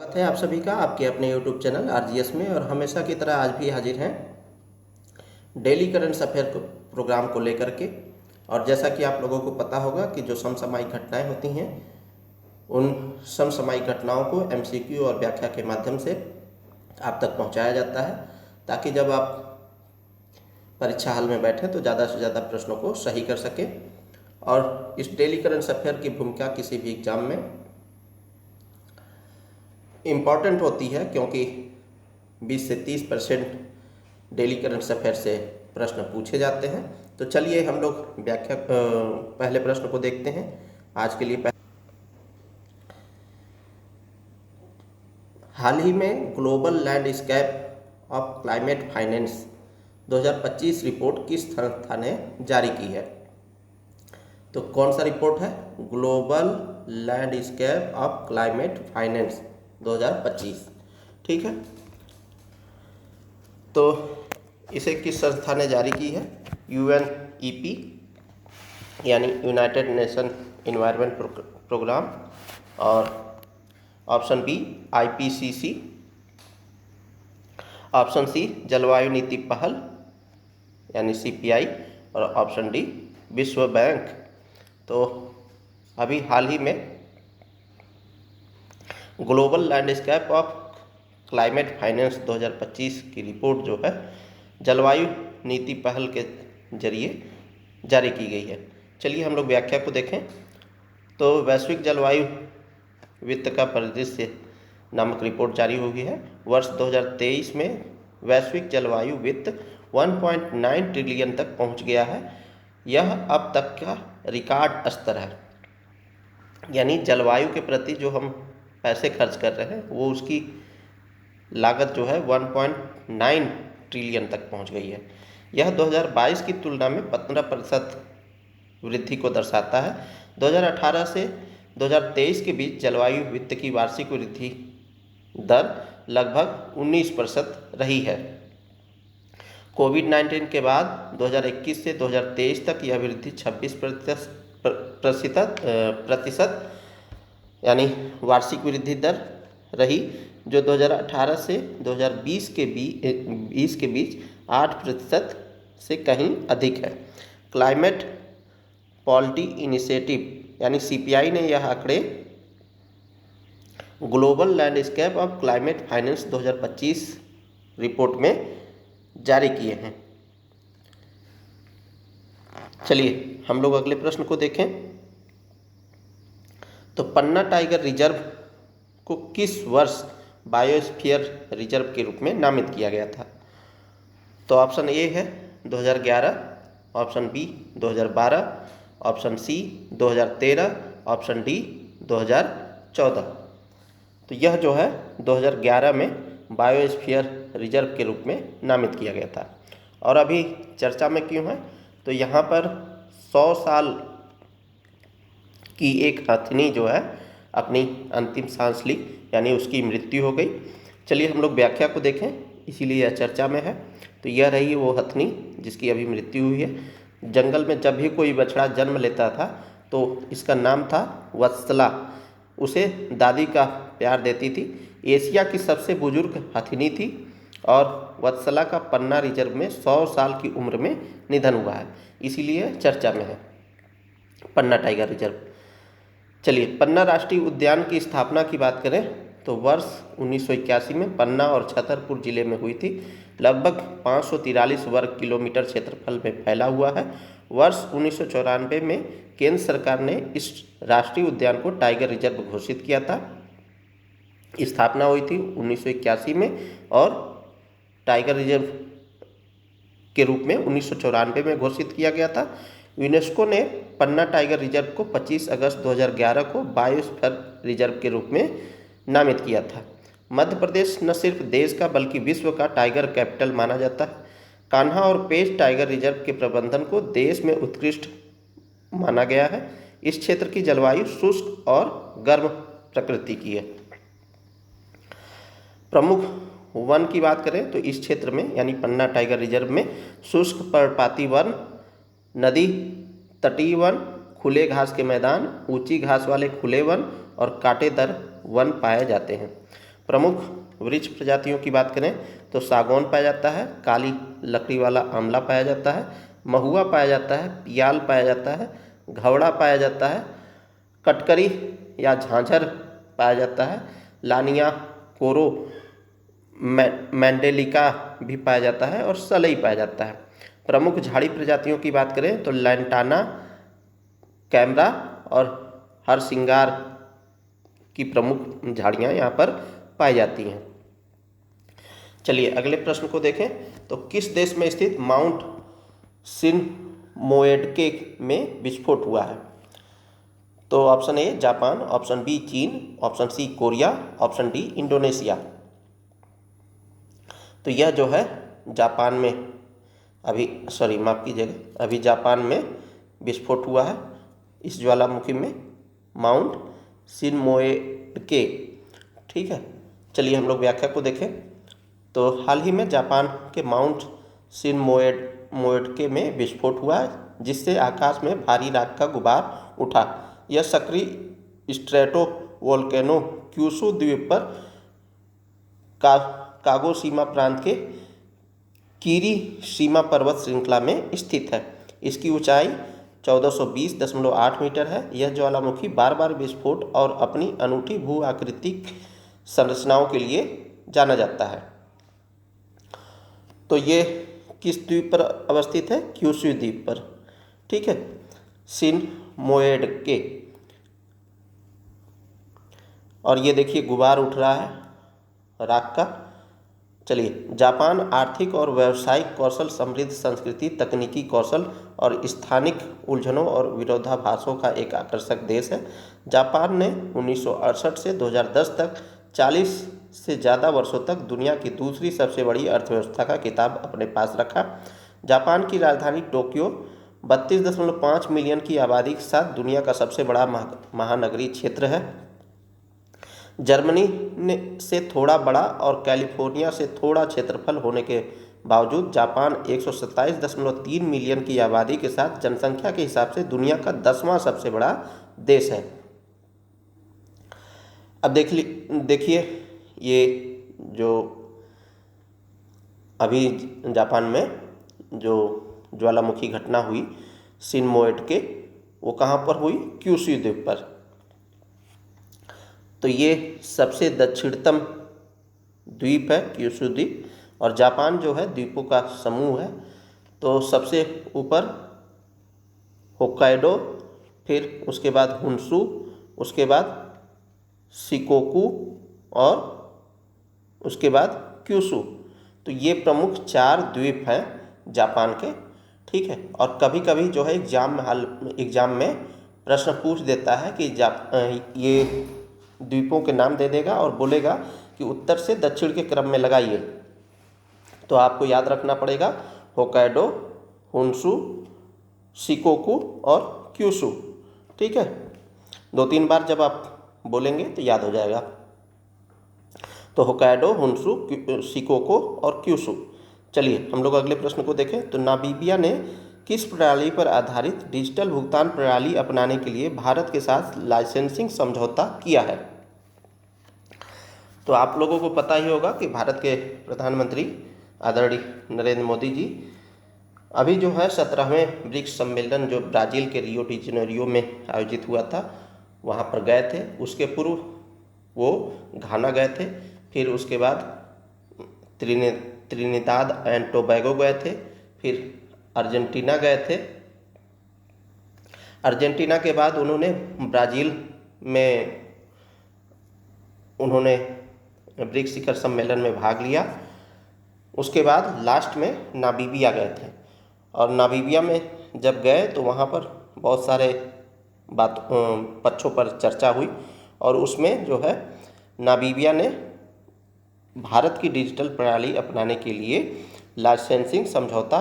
स्वागत है आप सभी का आपके अपने YouTube चैनल आरजीएस में। और हमेशा की तरह आज भी हाजिर हैं डेली करंट अफेयर प्रोग्राम को लेकर के। और जैसा कि आप लोगों को पता होगा कि जो समसामयिक घटनाएं होती हैं उन समसामयिक घटनाओं को एमसीक्यू और व्याख्या के माध्यम से आप तक पहुंचाया जाता है, ताकि जब आप परीक्षा हॉल में बैठें तो ज़्यादा से ज़्यादा प्रश्नों को सही कर सकें। और इस डेली करंट अफेयर की भूमिका किसी भी एग्जाम में इम्पॉर्टेंट होती है, क्योंकि 20 से 30% डेली करंट अफेयर से प्रश्न पूछे जाते हैं। तो चलिए हम लोग पहले प्रश्न को देखते हैं। आज के लिए हाल ही में global landscape of climate finance 2025 report किस संस्था ने जारी की है? तो कौन सा रिपोर्ट है? Global landscape of climate finance 2025। ठीक है, तो इसे किस संस्था ने जारी की है? UNEP यानी यूनाइटेड नेशन इन्वायरमेंट प्रोग्राम, और option B IPCC, option C जलवायु नीति पहल यानी CPI, और ऑप्शन डी विश्व बैंक। तो अभी हाल ही में global landscape of climate finance 2025 की रिपोर्ट जो है जलवायु नीति पहल के जरिए जारी की गई है। चलिए हम लोग व्याख्या को देखें। तो वैश्विक जलवायु वित्त का परिदृश्य नामक रिपोर्ट जारी हुई है। वर्ष 2023 में वैश्विक जलवायु वित्त 1.9 ट्रिलियन तक पहुंच गया है। यह अब तक का रिकॉर्ड स्तर है, यानी जलवायु के प्रति जो हम पैसे खर्च कर रहे हैं वो उसकी लागत जो है 1.9 ट्रिलियन तक पहुंच गई है। यह 2022 की तुलना में 15% वृद्धि को दर्शाता है। 2018 से 2023 के बीच जलवायु वित्त की वार्षिक वृद्धि दर लगभग 19% रही है। कोविड-19 के बाद 2021 से 2023 तक यह वृद्धि 26% यानी वार्षिक वृद्धि दर रही, जो 2018 से 2020 के बीच 8% से कहीं अधिक है। क्लाइमेट पॉलिटी इनिशिएटिव यानी CPI ने यह आंकड़े global landscape of climate finance 2025 report में जारी किए हैं। चलिए हम लोग अगले प्रश्न को देखें। तो पन्ना टाइगर रिजर्व को किस वर्ष बायोस्फीयर रिजर्व के रूप में नामित किया गया था? तो ऑप्शन ए है 2011, option B 2012, option C 2013, option D 2014। तो यह जो है 2011 में बायोस्फीयर रिजर्व के रूप में नामित किया गया था। और अभी चर्चा में क्यों है? तो यहाँ पर 100 साल की एक हथिनी जो है अपनी अंतिम सांस ली, यानी उसकी मृत्यु हो गई। चलिए हम लोग व्याख्या को देखें, इसीलिए यह चर्चा में है। तो यह रही वो हथिनी जिसकी अभी मृत्यु हुई है। जंगल में जब भी कोई बछड़ा जन्म लेता था तो इसका नाम था वत्सला। उसे दादी का प्यार देती थी। एशिया की सबसे बुजुर्ग हथिनी थी और वत्सला का पन्ना रिजर्व में 100 साल की उम्र में निधन हुआ है, इसीलिए चर्चा में है पन्ना टाइगर रिजर्व। चलिए पन्ना राष्ट्रीय उद्यान की स्थापना की बात करें तो वर्ष 1981 में पन्ना और छतरपुर जिले में हुई थी। लगभग 543 वर्ग किलोमीटर क्षेत्रफल में फैला हुआ है। वर्ष 1994 में केंद्र सरकार ने इस राष्ट्रीय उद्यान को टाइगर रिजर्व घोषित किया था। स्थापना हुई थी 1981 में और टाइगर रिजर्व के रूप में 1994 में घोषित किया गया था। यूनेस्को ने पन्ना टाइगर रिजर्व को 25 अगस्त 2011 को बायोस्फीयर रिजर्व के रूप में नामित किया था। मध्य प्रदेश न सिर्फ देश का बल्कि विश्व का टाइगर कैपिटल माना जाता है। कान्हा और पेंच टाइगर रिजर्व के प्रबंधन को देश में उत्कृष्ट माना गया है। इस क्षेत्र की जलवायु शुष्क और गर्म प्रकृति की है। प्रमुख वन की बात करें तो इस क्षेत्र में यानी पन्ना टाइगर रिजर्व में शुष्क पर्णपाती वन, नदी तटीय वन, खुले घास के मैदान, ऊंची घास वाले खुले वन और कांटेदार वन पाए जाते हैं। प्रमुख वृक्ष प्रजातियों की बात करें तो सागौन पाया जाता है, काली लकड़ी वाला आंवला पाया जाता है, महुआ पाया जाता है, पियाल पाया जाता है, घवड़ा पाया जाता है, कटकरी या झांझर पाया जाता है, लानिया, कोरो, मैंडेलिका भी पाया जाता है और सलई पाया जाता है। प्रमुख झाड़ी प्रजातियों की बात करें तो लैंटाना, कैमरा और हरसिंगार की प्रमुख झाड़ियाँ यहाँ पर पाई जाती हैं। चलिए अगले प्रश्न को देखें तो किस देश में स्थित माउंट सिनमोएडके में विस्फोट हुआ है? तो option A Japan, option B चीन, option C Korea, option D Indonesia. तो यह जो है जापान में अभी जापान में विस्फोट हुआ है इस ज्वालामुखी में, माउंट सिनमोएडके। ठीक है, चलिए हम लोग व्याख्या को देखें तो हाल ही में जापान के माउंट सिनमोएडके में विस्फोट हुआ है जिससे आकाश में भारी राख का गुबार उठा। यह सक्रिय स्ट्रेटो वोल्केनो क्यूशु द्वीप पर कागोशीमा प्रांत के कीरी सीमा पर्वत श्रृंखला में स्थित है। इसकी ऊंचाई 1420.8 मीटर है। यह ज्वालामुखी बार बार विस्फोट और अपनी अनूठी भू आकृतिक संरचनाओं के लिए जाना जाता है। तो ये किस द्वीप पर अवस्थित है? क्यूशु द्वीप पर। ठीक है, सिनमोएडके। और ये देखिए गुबार उठ रहा है राख का। चलिए, जापान आर्थिक और व्यावसायिक कौशल, समृद्ध संस्कृति, तकनीकी कौशल और स्थानिक उलझनों और विरोधाभासों का एक आकर्षक देश है। जापान ने 1968 से 2010 तक 40 से ज़्यादा वर्षों तक दुनिया की दूसरी सबसे बड़ी अर्थव्यवस्था का खिताब अपने पास रखा। जापान की राजधानी टोक्यो 32.5 मिलियन की आबादी के साथ दुनिया का सबसे बड़ा महानगरीय क्षेत्र है। जर्मनी से थोड़ा बड़ा और कैलिफोर्निया से थोड़ा क्षेत्रफल होने के बावजूद जापान 127.3 मिलियन की आबादी के साथ जनसंख्या के हिसाब से दुनिया का 10वां सबसे बड़ा देश है। अब देखिए ये जो अभी जापान में जो ज्वालामुखी घटना हुई सिनमोएडके, वो कहाँ पर हुई? क्यूशु द्वीप पर। तो ये सबसे दक्षिणतम द्वीप है क्यूशु द्वीप, और जापान जो है द्वीपों का समूह है। तो सबसे ऊपर होक्काइडो, फिर उसके बाद होन्शु, उसके बाद शिकोकु और उसके बाद क्यूशु। तो ये प्रमुख 4 द्वीप हैं जापान के। ठीक है, और कभी कभी जो है एग्जाम में प्रश्न पूछ देता है कि ये द्वीपों के नाम दे देगा और बोलेगा कि उत्तर से दक्षिण के क्रम में लगाइए। तो आपको याद रखना पड़ेगा होक्काइडो, होन्शु, शिकोकु और क्यूशु। ठीक है, 2-3 बार जब आप बोलेंगे तो याद हो जाएगा। तो होक्काइडो, होन्शु, शिकोकु और क्यूशु। चलिए हम लोग अगले प्रश्न को देखें तो नामीबिया ने किस प्रणाली पर आधारित डिजिटल भुगतान प्रणाली अपनाने के लिए भारत के साथ लाइसेंसिंग समझौता किया है? तो आप लोगों को पता ही होगा कि भारत के प्रधानमंत्री आदरणीय नरेंद्र मोदी जी अभी जो है 17वें ब्रिक्स सम्मेलन जो ब्राज़ील के रियो डी जेनेरियो में आयोजित हुआ था वहाँ पर गए थे। उसके पूर्व वो घाना गए थे, फिर उसके बाद त्रिनिदाद एंड टोबैगो गए थे, फिर अर्जेंटीना गए थे। अर्जेंटीना के बाद उन्होंने ब्राज़ील में उन्होंने ब्रिक्स शिखर सम्मेलन में भाग लिया। उसके बाद लास्ट में नामीबिया गए थे, और नामीबिया में जब गए तो वहाँ पर बहुत सारे पक्षों पर चर्चा हुई, और उसमें जो है नामीबिया ने भारत की डिजिटल प्रणाली अपनाने के लिए लाइसेंसिंग समझौता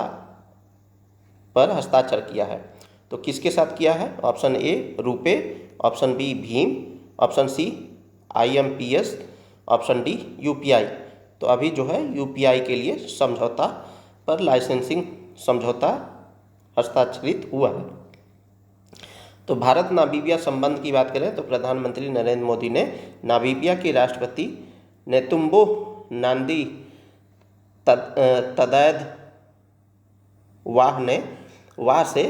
पर हस्ताक्षर किया है। तो किसके साथ किया है? Option A RuPay, option B भीम, option C IMPS, option D UPI। तो अभी जो है UPI के लिए समझौता पर लाइसेंसिंग समझौता हस्ताक्षरित हुआ है। तो भारत नामीबिया संबंध की बात करें तो प्रधानमंत्री नरेंद्र मोदी ने नामीबिया के राष्ट्रपति नेतुम्बो नांदी तदैद वाह से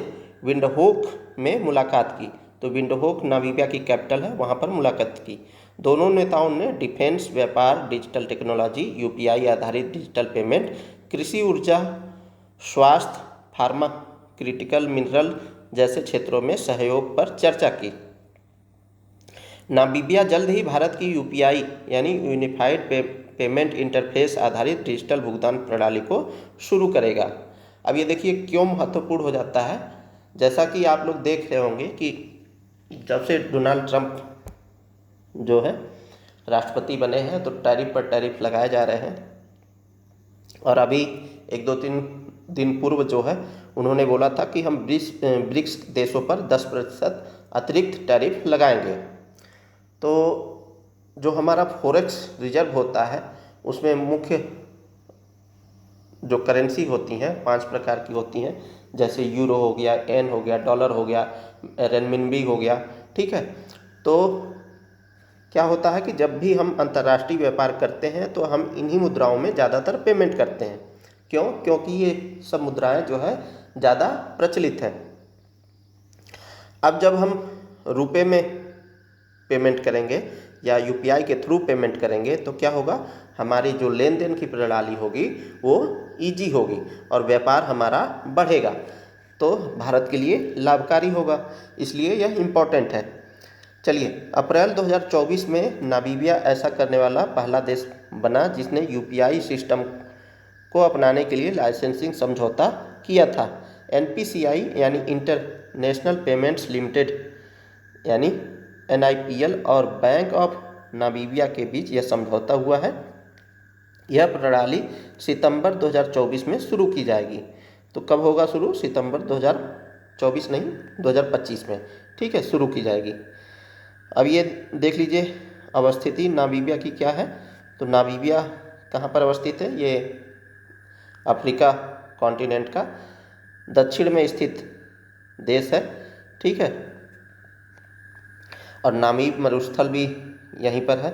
विंडहोक में मुलाकात की। तो विंडहोक नामीबिया की कैपिटल है, वहाँ पर मुलाकात की। दोनों नेताओं ने डिफेंस, व्यापार, डिजिटल टेक्नोलॉजी, यूपीआई आधारित डिजिटल पेमेंट, कृषि, ऊर्जा, स्वास्थ्य, फार्मा, क्रिटिकल मिनरल जैसे क्षेत्रों में सहयोग पर चर्चा की। नामीबिया जल्द ही भारत की यूपीआई यानी यूनिफाइड पेमेंट इंटरफेस आधारित डिजिटल भुगतान प्रणाली को शुरू करेगा। अब ये देखिए क्यों महत्वपूर्ण हो जाता है। जैसा कि आप लोग देख रहे होंगे कि जब से डोनाल्ड ट्रंप जो है राष्ट्रपति बने हैं तो टैरिफ पर टैरिफ लगाए जा रहे हैं, और अभी 1-2-3 दिन पूर्व जो है उन्होंने बोला था कि हम ब्रिक्स देशों पर 10% अतिरिक्त टैरिफ लगाएंगे। तो जो हमारा फॉरेक्स रिजर्व होता है उसमें मुख्य जो करेंसी होती हैं 5 प्रकार की होती हैं, जैसे यूरो हो गया, एन हो गया, डॉलर हो गया, रेनमिनबी हो गया, ठीक है। तो क्या होता है कि जब भी हम अंतर्राष्ट्रीय व्यापार करते हैं तो हम इन्हीं मुद्राओं में ज़्यादातर पेमेंट करते हैं। क्यों? क्योंकि ये सब मुद्राएं जो है ज़्यादा प्रचलित हैं। अब जब हम रुपए में पेमेंट करेंगे या यूपीआई के थ्रू पेमेंट करेंगे तो क्या होगा, हमारी जो लेन देन की प्रणाली होगी वो ईजी होगी और व्यापार हमारा बढ़ेगा, तो भारत के लिए लाभकारी होगा। इसलिए यह इम्पोर्टेंट है। चलिए, अप्रैल 2024 में नामीबिया ऐसा करने वाला पहला देश बना जिसने यूपीआई सिस्टम को अपनाने के लिए लाइसेंसिंग समझौता किया था। एनपीसीआई यानी इंटरनेशनल पेमेंट्स लिमिटेड यानी NIPL और बैंक ऑफ नामीबिया के बीच यह समझौता हुआ है। यह प्रणाली सितंबर 2024 में शुरू की जाएगी। तो कब होगा शुरू? सितंबर 2024 नहीं, 2025 में, ठीक है, शुरू की जाएगी। अब ये देख लीजिए अवस्थिति नामीबिया की क्या है। तो नामीबिया कहाँ पर अवस्थित है? ये अफ्रीका कॉन्टिनेंट का दक्षिण में स्थित देश है, ठीक है। और नामीब मरुस्थल भी यहीं पर है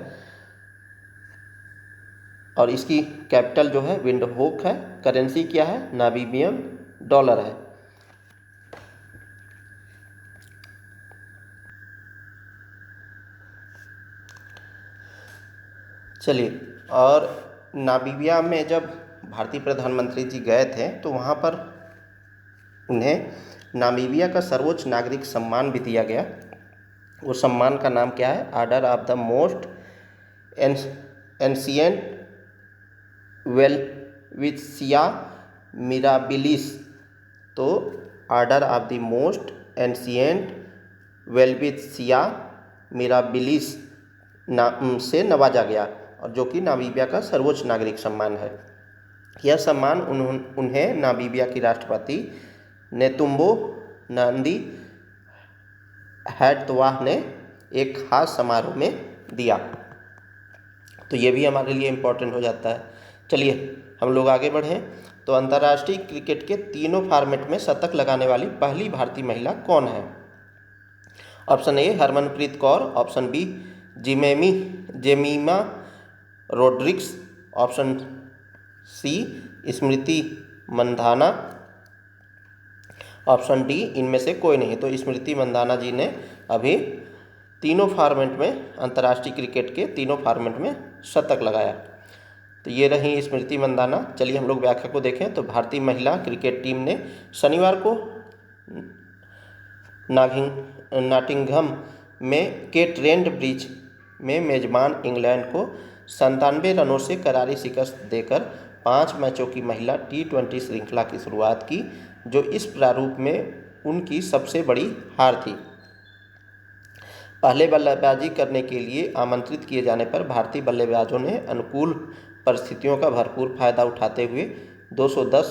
और इसकी कैपिटल जो है विंडहोक है। करेंसी क्या है? नामीबियन डॉलर है। चलिए, और नामीबिया में जब भारतीय प्रधानमंत्री जी गए थे तो वहाँ पर उन्हें नामीबिया का सर्वोच्च नागरिक सम्मान भी दिया गया। वो सम्मान का नाम क्या है? Order of the most ancient Welwitschia mirabilis. तो order of the most ancient Welwitschia mirabilis से नवाजा गया, और जो कि नामीबिया का सर्वोच्च नागरिक सम्मान है। यह सम्मान उन्हें नामीबिया की राष्ट्रपति नेतुम्बो नांदी हैटवाह ने एक खास समारोह में दिया। तो ये भी हमारे लिए इम्पोर्टेंट हो जाता है। चलिए हम लोग आगे बढ़ें। तो अंतर्राष्ट्रीय क्रिकेट के तीनों फॉर्मेट में शतक लगाने वाली पहली भारतीय महिला कौन है? Option A Harmanpreet Kaur, option B Jemimah Rodrigues, option C Smriti Mandhana, option D इनमें से कोई नहीं। तो स्मृति मंधाना जी ने अभी तीनों फॉर्मेट में, अंतर्राष्ट्रीय क्रिकेट के तीनों फॉर्मेट में शतक लगाया। तो ये रही स्मृति मंधाना। चलिए हम लोग व्याख्या को देखें। तो भारतीय महिला क्रिकेट टीम ने शनिवार को नॉटिंघम में के ट्रेंट ब्रिज में मेजबान इंग्लैंड को 97 रनों से करारी शिकस्त देकर 5 मैचों की महिला T20 श्रृंखला की शुरुआत की, जो इस प्रारूप में उनकी सबसे बड़ी हार थी। पहले बल्लेबाजी करने के लिए आमंत्रित किए जाने पर भारतीय बल्लेबाजों ने अनुकूल परिस्थितियों का भरपूर फायदा उठाते हुए 210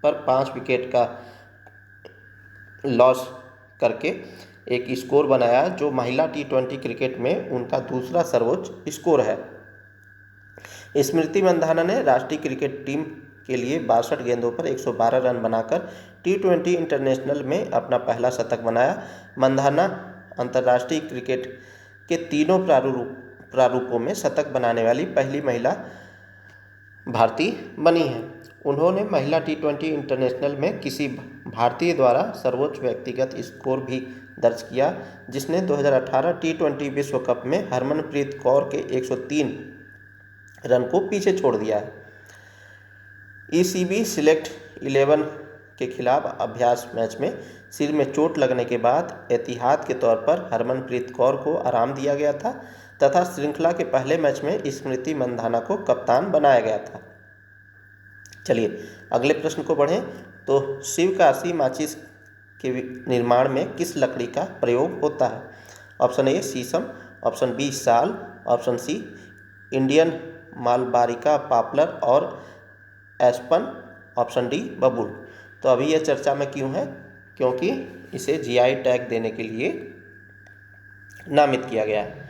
पर 5 विकेट का लॉस करके एक स्कोर बनाया, जो महिला T20 क्रिकेट में उनका दूसरा सर्वोच्च स्कोर है। स्मृति मंधाना ने राष्ट्रीय क्रिकेट टीम के लिए 62 गेंदों पर 112 रन बनाकर T20 इंटरनेशनल में अपना पहला शतक बनाया। मंधाना अंतर्राष्ट्रीय क्रिकेट के तीनों प्रारूपों में शतक बनाने वाली पहली महिला भारतीय बनी है। उन्होंने महिला T20 इंटरनेशनल में किसी भारतीय द्वारा सर्वोच्च व्यक्तिगत स्कोर भी दर्ज किया, जिसने 2018 T20 विश्व कप में हरमनप्रीत कौर के 103 रन को पीछे छोड़ दिया है। ECB सिलेक्ट 11 के खिलाफ अभ्यास मैच में सिर में चोट लगने के बाद एहतियात के तौर पर हरमनप्रीत कौर को आराम दिया गया था तथा श्रृंखला के पहले मैच में स्मृति मंधाना को कप्तान बनाया गया था। चलिए अगले प्रश्न को बढ़ें। तो शिवकाशी माचिस के निर्माण में किस लकड़ी का प्रयोग होता है? ऑप्शन ए शीशम, ऑप्शन बी साल, ऑप्शन सी इंडियन मालबारिका पॉपुलर और एस्पन, ऑप्शन डी बबूल। तो अभी यह चर्चा में क्यों है? क्योंकि इसे GI टैग देने के लिए नामित किया गया है।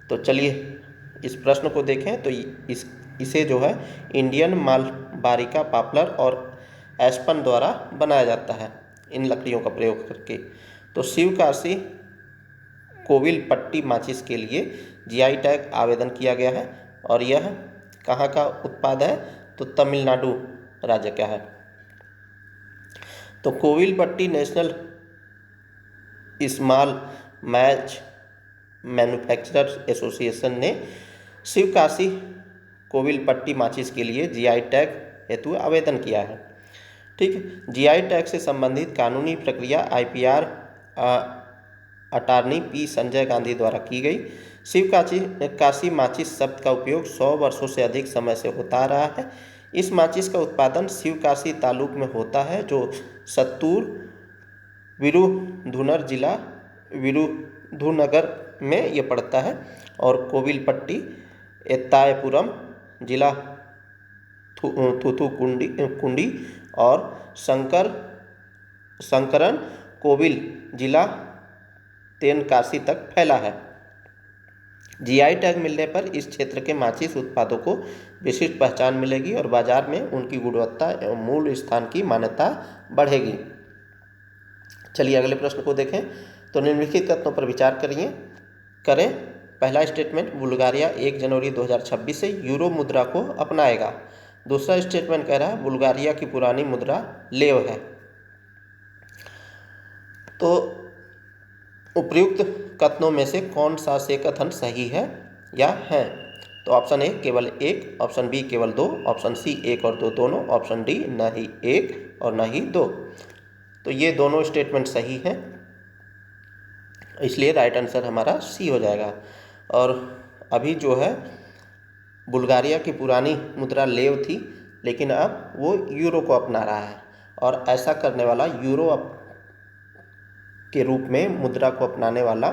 तो चलिए इस प्रश्न को देखें। तो इसे जो है इंडियन मालबारिका पॉपुलर और एस्पन द्वारा बनाया जाता है इन लकड़ियों का प्रयोग करके। तो शिवकाशी कोविल पट्टी माचिस के लिए GI टैग आवेदन किया गया है और यह कहाँ का उत्पाद है? तो तमिलनाडु राज्य का है। तो कोविल पट्टी national small match manufacturers association ने शिवकाशी कोविल पट्टी माचिस के लिए GI टैग हेतु आवेदन किया है। ठीक है, GI टैग से संबंधित कानूनी प्रक्रिया IPR attorney P Sanjay Gandhi द्वारा की गई। शिवकाशी माचिस शब्द का उपयोग 100 वर्षों से अधिक समय से होता आ रहा है। इस माचिस का उत्पादन शिवकाशी तालुक में होता है, जो सत्तूर विरुधुनगर जिला विरुधुनगर में ये पड़ता है, और कोविलपट्टी एत्तायपुरम जिला थूथुकुंडी और शंकरन कोविल जिला तेनकासी तक फैला है। GI टैग मिलने पर इस क्षेत्र के माचिस उत्पादों को विशिष्ट पहचान मिलेगी और बाजार में उनकी गुणवत्ता एवं मूल स्थान की मान्यता बढ़ेगी। चलिए अगले प्रश्न को देखें। तो निम्नलिखित कथनों पर विचार करें। पहला स्टेटमेंट, बुल्गारिया 1 जनवरी 2026 से यूरो मुद्रा को अपनाएगा। दूसरा स्टेटमेंट कह रहा है बुल्गारिया की पुरानी मुद्रा लेव है। तो उपर्युक्त कथनों में से कौन सा से कथन सही है या है? तो ऑप्शन ए केवल 1, ऑप्शन बी केवल 2, ऑप्शन सी 1 और 2 दोनों, ऑप्शन डी न ही 1 और न ही 2। तो ये दोनों स्टेटमेंट सही हैं, इसलिए राइट आंसर हमारा सी हो जाएगा। और अभी जो है बुल्गारिया की पुरानी मुद्रा लेव थी, लेकिन अब वो यूरो को अपना रहा है, और ऐसा करने वाला यूरो के रूप में मुद्रा को अपनाने वाला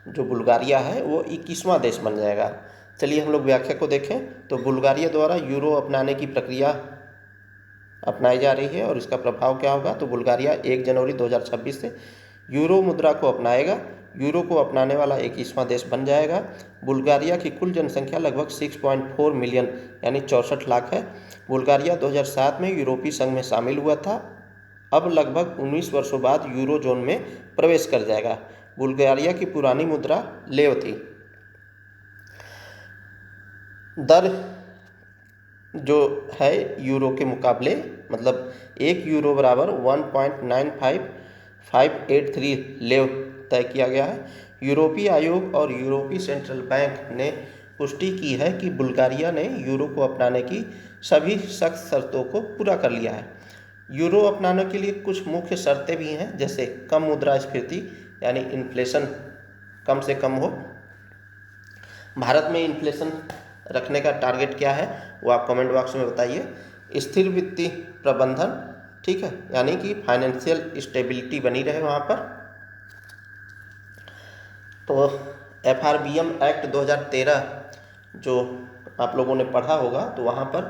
जो बुल्गारिया है वो 21वां देश बन जाएगा। चलिए हम लोग व्याख्या को देखें। तो बुल्गारिया द्वारा यूरो अपनाने की प्रक्रिया अपनाई जा रही है और इसका प्रभाव क्या होगा? तो बुल्गारिया 1 जनवरी 2026 से यूरो मुद्रा को अपनाएगा। यूरो को अपनाने वाला 21वां देश बन जाएगा। बुल्गारिया की कुल जनसंख्या लगभग 6.4 मिलियन यानी 64 लाख है। बुल्गारिया 2007 में यूरोपीय संघ में शामिल हुआ था, अब लगभग 19 वर्षों बाद यूरो जोन में प्रवेश कर जाएगा। बुल्गारिया की पुरानी मुद्रा लेव थी। दर जो है यूरो के मुकाबले, मतलब 1 यूरो बराबर 1.95583 लेव तय किया गया है। यूरोपीय आयोग और यूरोपीय सेंट्रल बैंक ने पुष्टि की है कि बुल्गारिया ने यूरो को अपनाने की सभी सख्त शर्तों को पूरा कर लिया है। यूरो अपनाने के लिए कुछ मुख्य शर्तें भी हैं, जैसे कम मुद्रास्फीति यानी इन्फ्लेशन कम से कम हो। भारत में इन्फ्लेशन रखने का टारगेट क्या है वो आप कमेंट बॉक्स में बताइए। स्थिर वित्तीय प्रबंधन, ठीक है, यानी कि फाइनेंशियल स्टेबिलिटी बनी रहे वहाँ पर। तो FRBM एक्ट 2013 जो आप लोगों ने पढ़ा होगा, तो वहाँ पर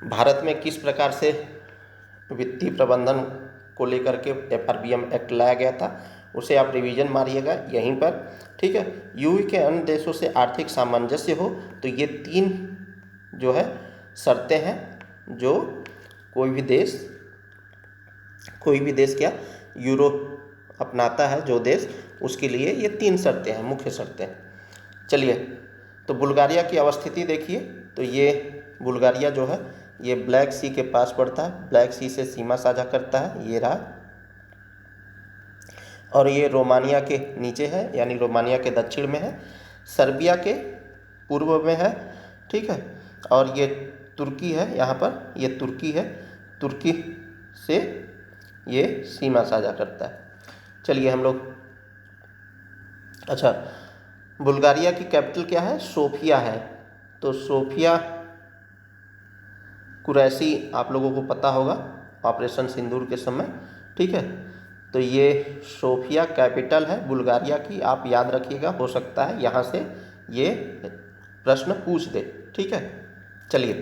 भारत में किस प्रकार से वित्तीय प्रबंधन को लेकर के FRBM एक्ट लाया गया था, उसे आप रिवीजन मारिएगा यहीं पर, ठीक है। यूई के अन्य देशों से आर्थिक सामंजस्य हो, तो ये 3 जो है शर्तें हैं जो कोई भी देश क्या यूरो अपनाता है जो देश, उसके लिए ये 3 शर्तें हैं, मुख्य शर्तें। चलिए, तो बुल्गारिया की अवस्थिति देखिए। तो ये बुल्गारिया जो है ये ब्लैक सी के पास पड़ता है, ब्लैक सी से सीमा साझा करता है, ये रहा। और ये रोमानिया के नीचे है, यानी रोमानिया के दक्षिण में है, सर्बिया के पूर्व में है, ठीक है। और ये तुर्की है, यहाँ पर ये तुर्की है, तुर्की से ये सीमा साझा करता है। चलिए हम लोग, अच्छा, बुल्गारिया की कैपिटल क्या है? सोफिया है। तो सोफिया कुरैशी आप लोगों को पता होगा ऑपरेशन सिंदूर के समय, ठीक है। तो ये सोफिया कैपिटल है बुल्गारिया की, आप याद रखिएगा, हो सकता है यहाँ से ये प्रश्न पूछ दे, ठीक है। चलिए,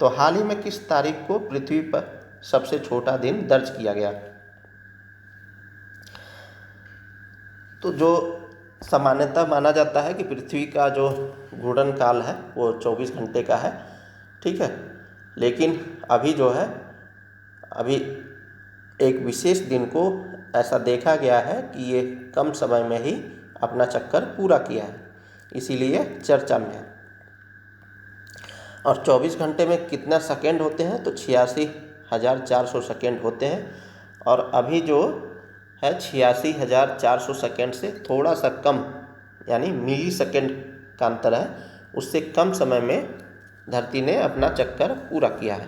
तो हाल ही में किस तारीख को पृथ्वी पर सबसे छोटा दिन दर्ज किया गया? तो जो सामान्यतः माना जाता है कि पृथ्वी का जो घूर्णन काल है वो 24 घंटे का है, ठीक है। लेकिन अभी जो है, अभी एक विशेष दिन को ऐसा देखा गया है कि ये कम समय में ही अपना चक्कर पूरा किया है, इसीलिए चर्चा में है। और 24 घंटे में कितना सेकेंड होते हैं? तो 86,400 सेकेंड होते हैं। और अभी जो है 86,400 सेकेंड से थोड़ा सा कम, यानी मिली सेकेंड का अंतर है, उससे कम समय में धरती ने अपना चक्कर पूरा किया है।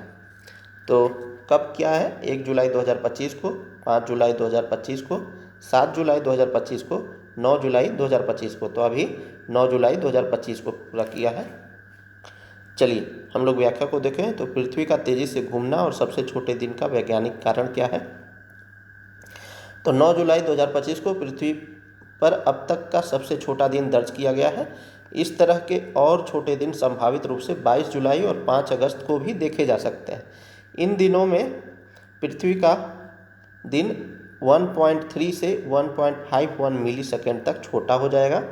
तो कब क्या है? 1 जुलाई 2025 को, 5 जुलाई 2025 को, 7 जुलाई 2025 को, 9 जुलाई 2025 को। तो अभी 9 जुलाई 2025 को पूरा किया है। चलिए हम लोग व्याख्या को देखें। तो पृथ्वी का तेजी से घूमना और सबसे छोटे दिन का वैज्ञानिक कारण क्या है? तो 9 जुलाई 2025 को पृथ्वी पर अब तक का सबसे छोटा दिन दर्ज किया गया है। इस तरह के और छोटे दिन संभावित रूप से 22 जुलाई और 5 अगस्त को भी देखे जा सकते हैं। इन दिनों में पृथ्वी का दिन 1.3 से 1.51 मिली सेकेंड तक छोटा हो जाएगा।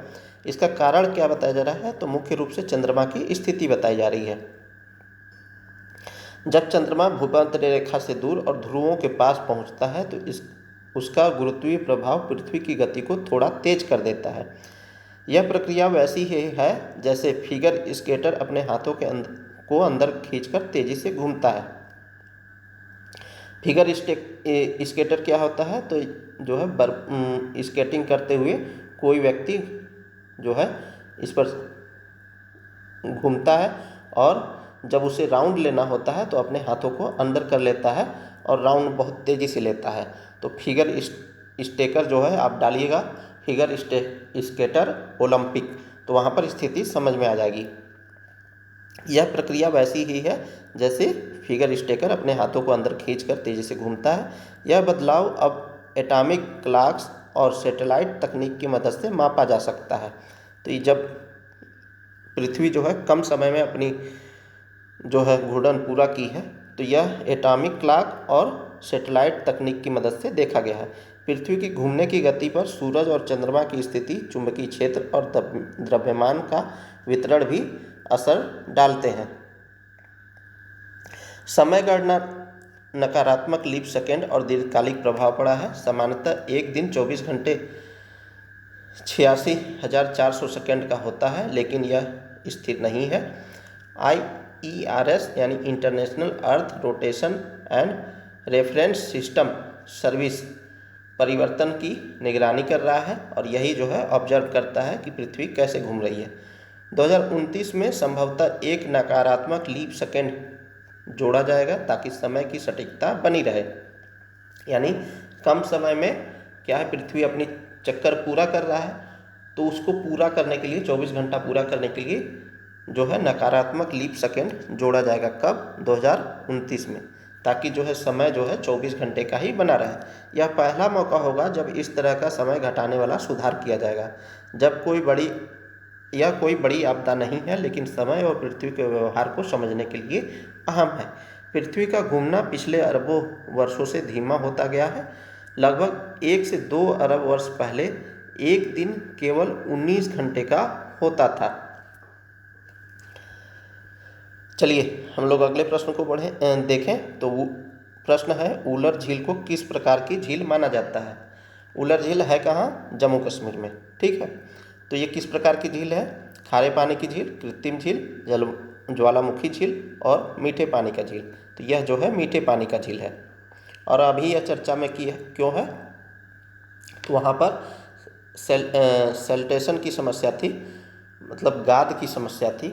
इसका कारण क्या बताया जा रहा है? तो मुख्य रूप से चंद्रमा की स्थिति बताई जा रही है। जब चंद्रमा भूमध्य रेखा से दूर और ध्रुवों के पास पहुंचता है तो उसका गुरुत्वीय प्रभाव पृथ्वी की गति को थोड़ा तेज कर देता है। यह प्रक्रिया वैसी ही है जैसे फिगर स्केटर अपने हाथों को अंदर खींचकर तेजी से घूमता है। फिगर स्केटर क्या होता है? तो जो है स्केटिंग करते हुए कोई व्यक्ति जो है इस पर घूमता है, और जब उसे राउंड लेना होता है तो अपने हाथों को अंदर कर लेता है और राउंड बहुत तेज़ी से लेता है। तो फिगर स्टेकर जो है आप डालिएगा, फिगर स्केटर ओलंपिक, तो वहाँ पर स्थिति समझ में आ जाएगी। यह प्रक्रिया वैसी ही है जैसे फिगर स्टेकर अपने हाथों को अंदर खींचकर तेज़ी से घूमता है। यह बदलाव अब एटॉमिक क्लॉक्स और सैटेलाइट तकनीक की मदद से मापा जा सकता है। तो ये जब पृथ्वी जो है कम समय में अपनी जो है घूर्णन पूरा की है, तो यह एटॉमिक क्लॉक और सैटेलाइट तकनीक की मदद से देखा गया है। पृथ्वी की घूमने की गति पर सूरज और चंद्रमा की स्थिति, चुंबकीय क्षेत्र और द्रव्यमान का वितरण भी असर डालते हैं। समय गणना नकारात्मक लीप सेकेंड और दीर्घकालिक प्रभाव पड़ा है। सामान्यतः एक दिन 24 घंटे 86,400 सेकेंड का होता है, लेकिन यह स्थिर नहीं है। IERS यानी international earth rotation and reference system service परिवर्तन की निगरानी कर रहा है, और यही जो है ऑब्जर्व करता है कि पृथ्वी कैसे घूम रही है। 2029 में संभवतः एक नकारात्मक लीप सेकेंड जोड़ा जाएगा ताकि समय की सटीकता बनी रहे। यानी कम समय में क्या है, पृथ्वी अपनी चक्कर पूरा कर रहा है, तो उसको पूरा करने के लिए 24 घंटा पूरा करने के लिए जो है नकारात्मक लीप सेकेंड जोड़ा जाएगा। कब? 2029 में, ताकि जो है समय जो है 24 घंटे का ही बना रहे। यह पहला मौका होगा जब इस तरह का समय घटाने वाला सुधार किया जाएगा। जब कोई बड़ी आपदा नहीं है, लेकिन समय और पृथ्वी के व्यवहार को समझने के लिए अहम है। पृथ्वी का घूमना पिछले अरबों वर्षों से धीमा होता गया है। लगभग 1 से 2 अरब वर्ष पहले एक दिन केवल 19 घंटे का होता था। चलिए हम लोग अगले प्रश्न को देखें। तो वो प्रश्न है, उलर झील को किस प्रकार की झील माना जाता है? उलर झील है कहाँ? जम्मू कश्मीर में, ठीक है। तो ये किस प्रकार की झील है? खारे पानी की झील, कृत्रिम झील, ज्वालामुखी झील और मीठे पानी का झील। तो यह जो है मीठे पानी का झील है। और अभी यह चर्चा में क्यों है? तो वहाँ पर सेल्टेशन की समस्या थी, मतलब गाद की समस्या थी,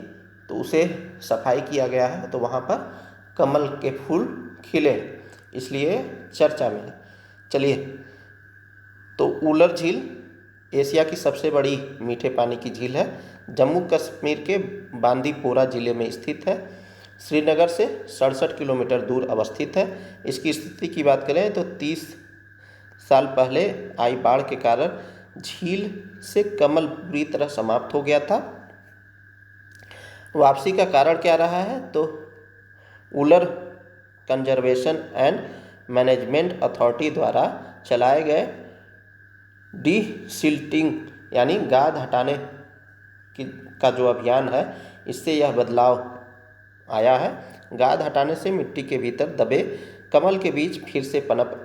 तो उसे सफाई किया गया है। तो वहाँ पर कमल के फूल खिले, इसलिए चर्चा में है। चलिए, तो उलर झील एशिया की सबसे बड़ी मीठे पानी की झील है। जम्मू कश्मीर के बांदीपोरा ज़िले में स्थित है। श्रीनगर से 67 किलोमीटर दूर अवस्थित है। इसकी स्थिति की बात करें तो 30 साल पहले आई बाढ़ के कारण झील से कमल बुरी तरह समाप्त हो गया था। वापसी का कारण क्या रहा है? तो उलर कंजर्वेशन एंड मैनेजमेंट अथॉरिटी द्वारा चलाए गए डीसिल्टिंग यानी गाद हटाने का जो अभियान है, इससे यह बदलाव आया है। गाद हटाने से मिट्टी के भीतर दबे कमल के बीज फिर से पनप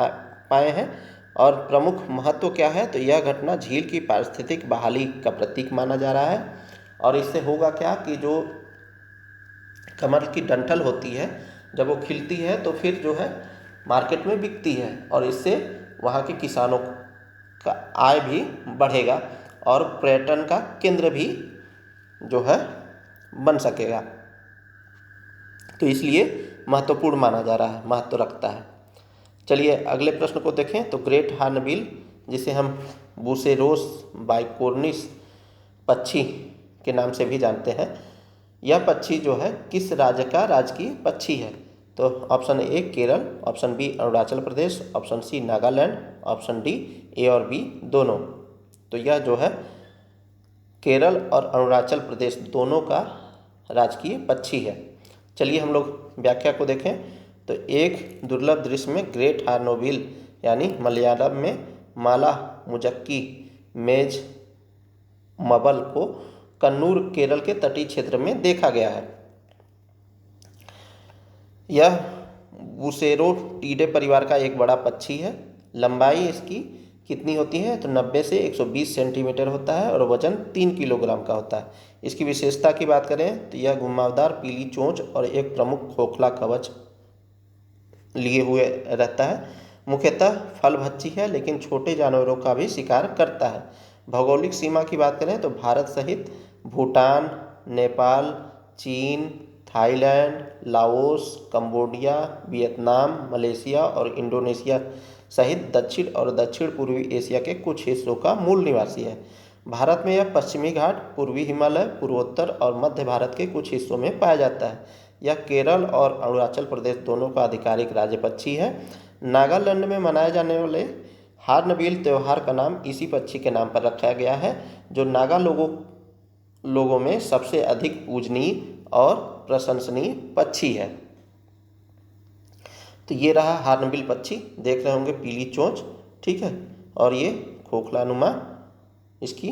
पाए हैं। और प्रमुख महत्व क्या है? तो यह घटना झील की पारिस्थितिक बहाली का प्रतीक माना जा रहा है। और इससे होगा क्या कि जो कमल की डंठल होती है, जब वो खिलती है तो फिर जो है मार्केट में बिकती है, और इससे वहाँ के किसानों का आय भी बढ़ेगा और पर्यटन का केंद्र भी जो है बन सकेगा। तो इसलिए महत्वपूर्ण माना जा रहा है, महत्व रखता है। चलिए अगले प्रश्न को देखें। तो ग्रेट हॉर्नबिल, जिसे हम बुसेरोस बाइकोर्निस पक्षी के नाम से भी जानते हैं, यह पक्षी जो है किस राज्य का राजकीय पक्षी है? तो option A Kerala, option B Arunachal Pradesh, option C Nagaland, option D A और बी दोनों। तो यह जो है केरल और अरुणाचल प्रदेश दोनों का राजकीय पक्षी है। चलिए हम लोग व्याख्या को देखें। तो एक दुर्लभ दृश्य में ग्रेट हॉर्नबिल यानी मलयालम में माला मुजक्की मेज मबल को कन्नूर केरल के तटीय क्षेत्र में देखा गया है। यह बुसेरोटिडे परिवार का एक बड़ा पक्षी है। लंबाई इसकी कितनी होती है? तो 90 से 120 सेंटीमीटर होता है और वजन 3 किलोग्राम का होता है। इसकी विशेषता की बात करें तो यह घुमावदार पीली चोंच और एक प्रमुख खोखला कवच लिए हुए रहता है। मुख्यतः फल भक्षी है, लेकिन छोटे जानवरों का भी शिकार करता है। भौगोलिक सीमा की बात करें तो भारत सहित भूटान, नेपाल, चीन, Thailand, Laos, Cambodia, Vietnam, Malaysia और इंडोनेशिया सहित दक्षिण और दक्षिण पूर्वी एशिया के कुछ हिस्सों का मूल निवासी है। भारत में यह पश्चिमी घाट, पूर्वी हिमालय, पूर्वोत्तर और मध्य भारत के कुछ हिस्सों में पाया जाता है। यह केरल और अरुणाचल प्रदेश दोनों का आधिकारिक राज्य पक्षी है। नागालैंड में मनाए जाने वाले हॉर्नबिल त्यौहार का नाम इसी पक्षी के नाम पर रखा गया है, जो नागा लोगों में सबसे अधिक पूजनीय और प्रशंसनीय पक्षी है। तो ये रहा हॉर्नबिल पक्षी, देख रहे होंगे पीली चोंच, ठीक है, और ये खोखलानुमा इसकी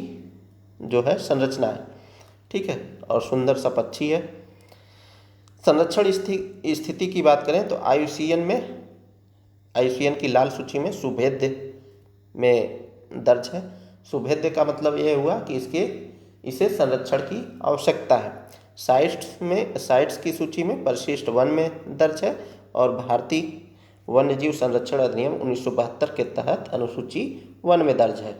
जो है संरचना है, ठीक है, और सुंदर सा पक्षी है। संरक्षण स्थिति की बात करें तो आईयूसीएन की लाल सूची में सुभेद्य में दर्ज है। सुभेद्य का मतलब ये हुआ कि इसे संरक्षण की आवश्यकता है। साइट्स की सूची में परिशिष्ट वन में दर्ज है और भारतीय वन्यजीव संरक्षण अधिनियम 1972 के तहत अनुसूची वन में दर्ज है।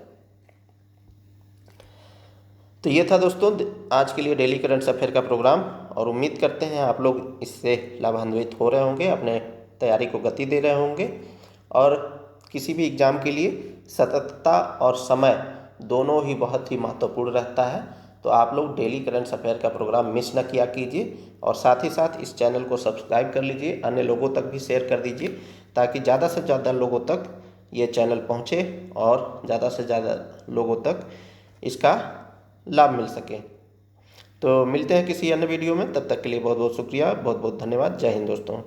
तो ये था दोस्तों आज के लिए डेली करंट अफेयर का प्रोग्राम, और उम्मीद करते हैं आप लोग इससे लाभान्वित हो रहे होंगे, अपने तैयारी को गति दे रहे होंगे, और किसी भी एग्ज़ाम के लिए सततता और समय दोनों ही बहुत ही महत्वपूर्ण रहता है। तो आप लोग डेली करंट अफेयर का प्रोग्राम मिस न किया कीजिए, और साथ ही साथ इस चैनल को सब्सक्राइब कर लीजिए, अन्य लोगों तक भी शेयर कर दीजिए, ताकि ज़्यादा से ज़्यादा लोगों तक ये चैनल पहुँचे और ज़्यादा से ज़्यादा लोगों तक इसका लाभ मिल सके। तो मिलते हैं किसी अन्य वीडियो में, तब तक के लिए बहुत बहुत शुक्रिया, बहुत बहुत धन्यवाद। जय हिंद दोस्तों।